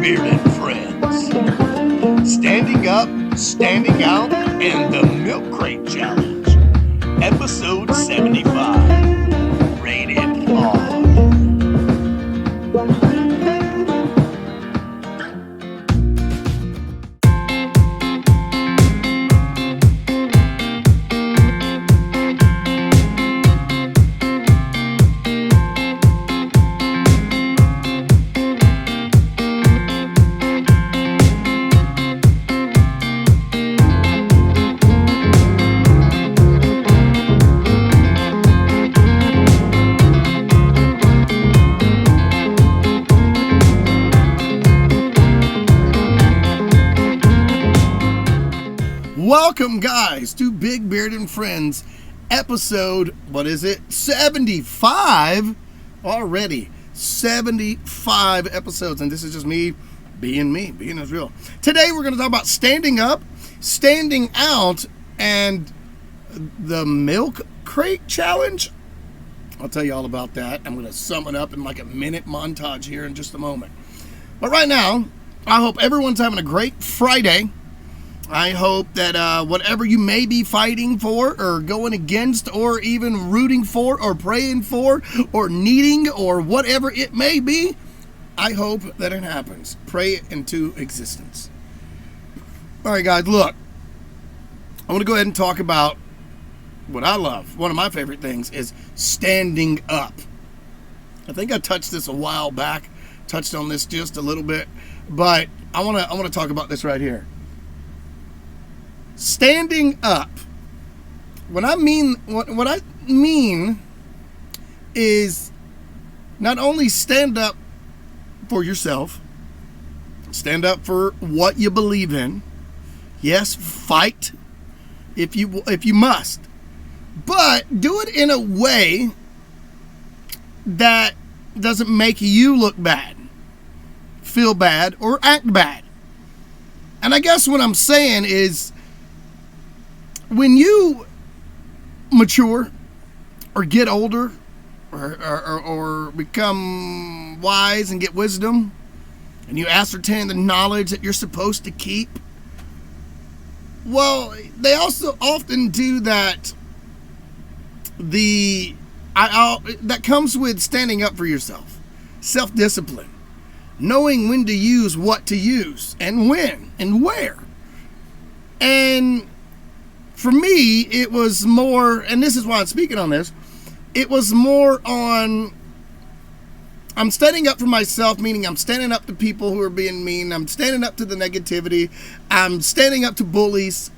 Beard and Friends. Standing up, standing out, and the Milk Crate Challenge. Episode 75. Rated R. Welcome, guys, to Big Beard and Friends, episode, 75 already. 75 episodes, and this is just me, being as real. Today, we're going to talk about standing up, standing out, and the Milk Crate Challenge. I'll tell you all about that. I'm going to sum it up in like a minute montage here in just a moment. But right now, I hope everyone's having a great Friday. I hope that whatever you may be fighting for or going against or even rooting for or praying for or needing or whatever it may be, I hope that it happens. Pray it into existence. All right, guys, look. I want to go ahead and talk about what I love. One of my favorite things is standing up. I think I touched this a while back, touched on this just a little bit, but I want to talk about this right here. Standing up. What I mean is not only stand up for yourself, stand up for what you believe in. Yes, fight if you must, but do it in a way that doesn't make you look bad, feel bad, or act bad. And I guess what I'm saying is, when you mature or get older or become wise and get wisdom, and you ascertain the knowledge that you're supposed to keep, well, they also often do that. That comes with standing up for yourself, self-discipline, knowing when to use what to use and when and where. And for me, it was more, and this is why I'm speaking on this, it was more on, I'm standing up for myself, meaning I'm standing up to people who are being mean, I'm standing up to the negativity, I'm standing up to bullies,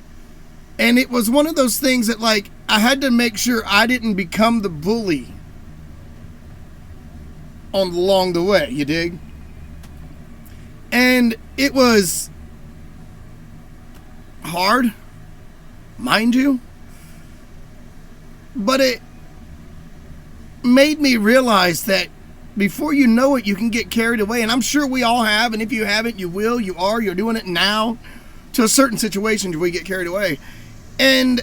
and it was one of those things that, like, I had to make sure I didn't become the bully along the way, you dig? And it was hard, mind you, but it made me realize that before you know it, you can get carried away. And I'm sure we all have, and if you haven't, you will, you're doing it now to a certain situation where you get carried away. And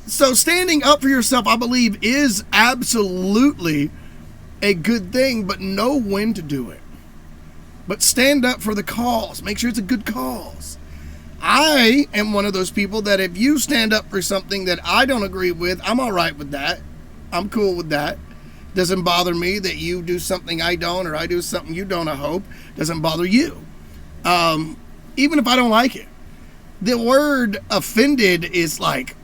so standing up for yourself, I believe, is absolutely a good thing, but know when to do it. But stand up for the cause. Make sure it's a good cause. I am one of those people that if you stand up for something that I don't agree with, I'm all right with that. I'm cool with that. Doesn't bother me that you do something I don't, or I do something you don't, I hope. Doesn't bother you. Even if I don't like it. The word offended is like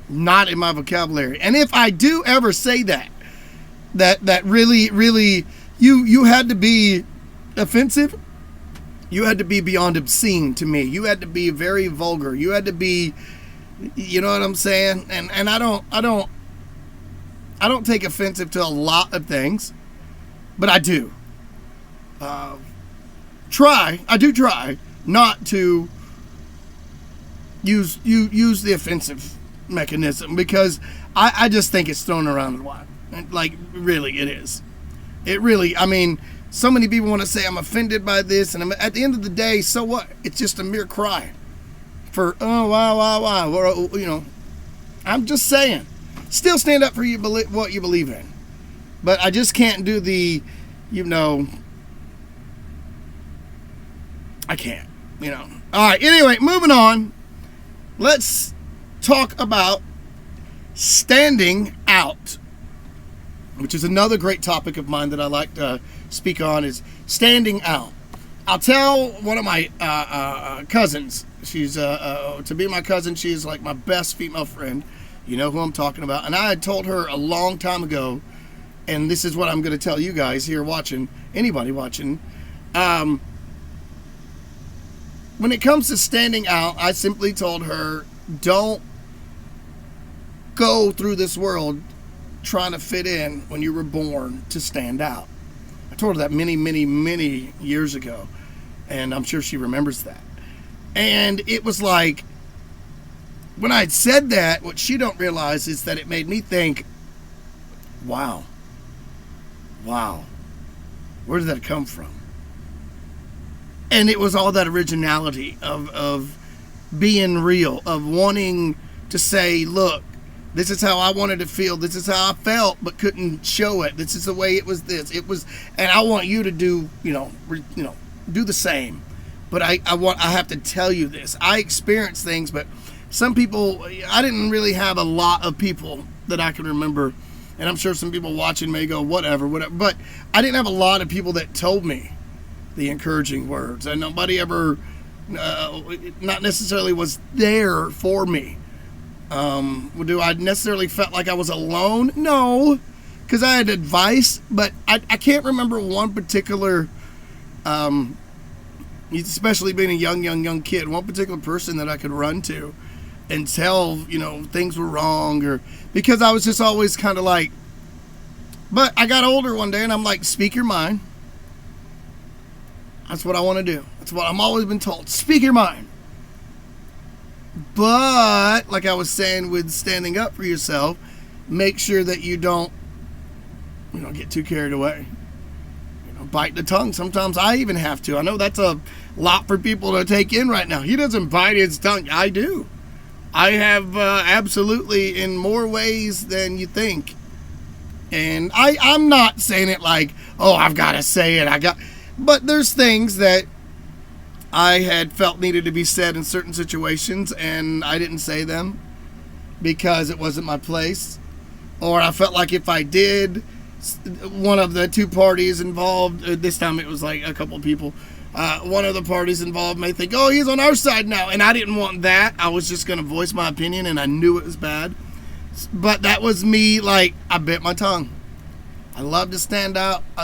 not in my vocabulary. And if I do ever say that really, you had to be offensive. You had to be beyond obscene to me. You had to be very vulgar. You had to be, you know what I'm saying? And I don't take offensive to a lot of things, but I do. I do try not to use the offensive mechanism, because I just think it's thrown around a lot. Like, really, it is. It really, I mean, so many people want to say I'm offended by this, and at the end of the day, so what? It's just a mere cry for, oh, wow. Or, you know, I'm just saying. Still stand up for what you believe in. But I just can't do the, you know, I can't, All right, anyway, moving on. Let's talk about standing out, which is another great topic of mine that I like to speak on, is standing out. I'll tell one of my cousins. She's, to be my cousin, she is like my best female friend. You know who I'm talking about. And I had told her a long time ago, and this is what I'm going to tell you guys here watching, anybody watching. When it comes to standing out, I simply told her, don't go through this world trying to fit in when you were born to stand out. I told her that many, many, many years ago, and I'm sure she remembers that. And it was like, when I had said that, what she don't realize is that it made me think, wow, where did that come from? And it was all that originality of being real, of wanting to say, look, this is how I wanted to feel. This is how I felt, but couldn't show it. This is the way it was. And I want you to do, do the same. But I have to tell you this. I experienced things, but some people, I didn't really have a lot of people that I can remember. And I'm sure some people watching may go, whatever. But I didn't have a lot of people that told me the encouraging words. And nobody ever, not necessarily was there for me. Do I necessarily felt like I was alone? No, because I had advice, but I can't remember one particular, especially being a young kid, one particular person that I could run to and tell, things were wrong, or because I was just always kind of like, but I got older one day and I'm like, speak your mind. That's what I want to do. That's what I'm always been told. Speak your mind. But, like I was saying with standing up for yourself, make sure that you don't, get too carried away. Bite the tongue. Sometimes I even have to. I know that's a lot for people to take in right now. He doesn't bite his tongue. I do. I have absolutely in more ways than you think. And I'm not saying it like, oh, I've got to say it. But there's things that I had felt needed to be said in certain situations, and I didn't say them because it wasn't my place. Or I felt like if I did, one of the two parties involved, this time it was like a couple people, one of the parties involved may think, oh, he's on our side now. And I didn't want that. I was just going to voice my opinion, and I knew it was bad. But that was me, like, I bit my tongue. I love to stand out. I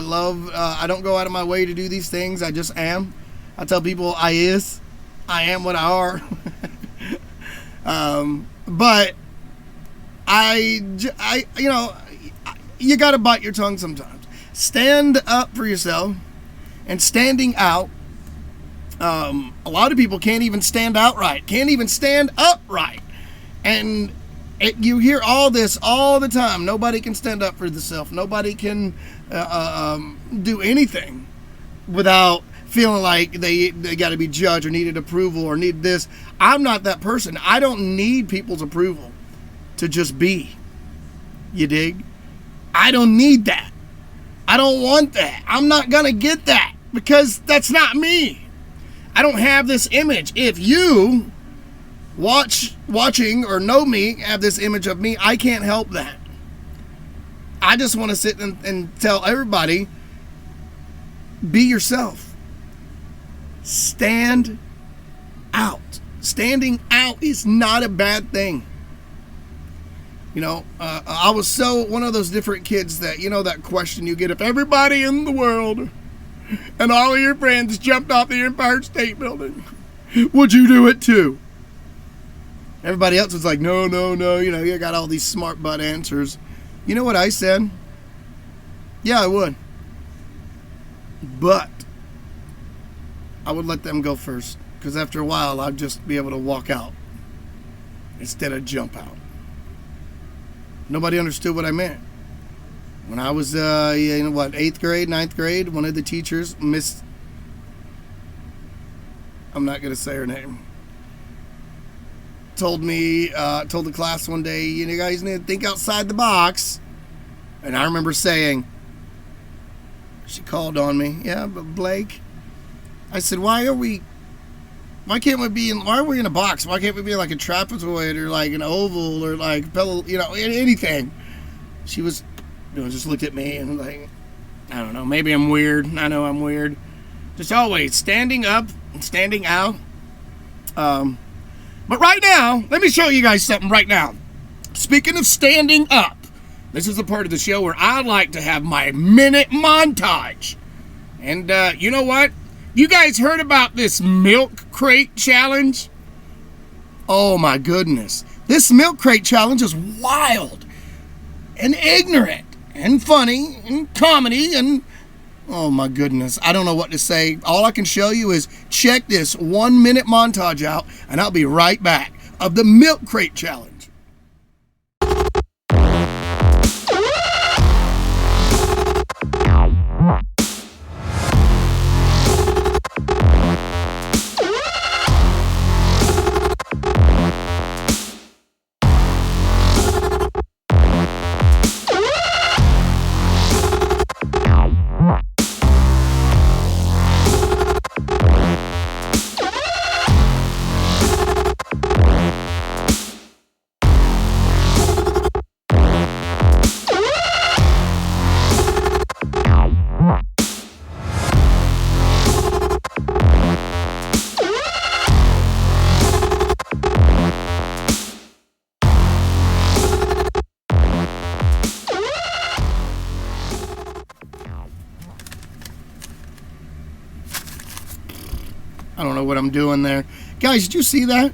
don't go out of my way to do these things. I just am. I tell people I am what I are. But you got to bite your tongue sometimes. Stand up for yourself. And standing out, a lot of people can't even stand outright. Can't even stand upright. And you hear all this all the time. Nobody can stand up for themselves. Nobody can do anything without feeling like they got to be judged or needed approval or need this. I'm not that person. I don't need people's approval to just be. You dig? I don't need that. I don't want that. I'm not going to get that because that's not me. I don't have this image. If you watching or know me have this image of me, I can't help that. I just want to sit and tell everybody, be yourself. Stand out. Standing out is not a bad thing. I was so one of those different kids that, that question you get, if everybody in the world and all of your friends jumped off the Empire State Building, would you do it too? Everybody else was like, no. You got all these smart butt answers. You know what I said? Yeah, I would. But I would let them go first, because after a while, I'd just be able to walk out instead of jump out. Nobody understood what I meant. When I was, 8th grade, 9th grade, one of the teachers, I'm not going to say her name, told the class one day, you guys need to think outside the box. And I remember saying, she called on me, yeah, but Blake, I said, why are we why are we in a box? Why can't we be like a trapezoid or like an oval or like, anything? She was, just looked at me and like, I don't know, maybe I'm weird. I know I'm weird. Just always standing up and standing out. But right now, let me show you guys something right now. Speaking of standing up, this is the part of the show where I like to have my minute montage. And you know what? You guys heard about this milk crate challenge? Oh my goodness. This milk crate challenge is wild and ignorant and funny and comedy and oh my goodness. I don't know what to say. All I can show you is check this 1 minute montage out and I'll be right back of the milk crate challenge. I don't know what I'm doing there. Guys, did you see that?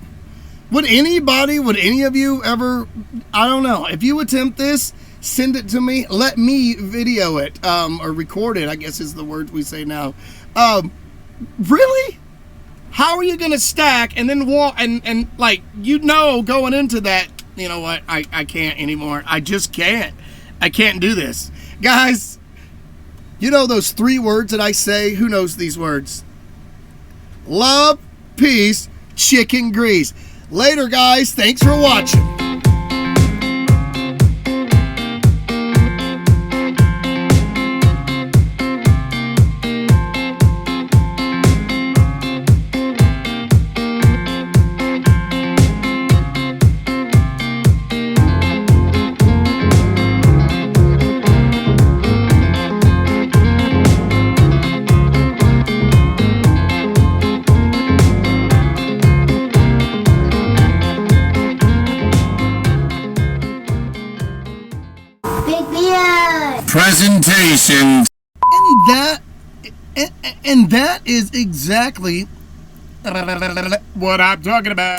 Would any of you ever, I don't know, if you attempt this, send it to me. Let me video it, or record it, I guess is the word we say now. Really? How are you going to stack and then walk and like, going into that, you know what, I can't anymore. I just can't. I can't do this. Guys, you know those 3 words that I say? Who knows these words? Love, peace, chicken grease. Later, guys. Thanks for watching. Presentation. And that is exactly what I'm talking about.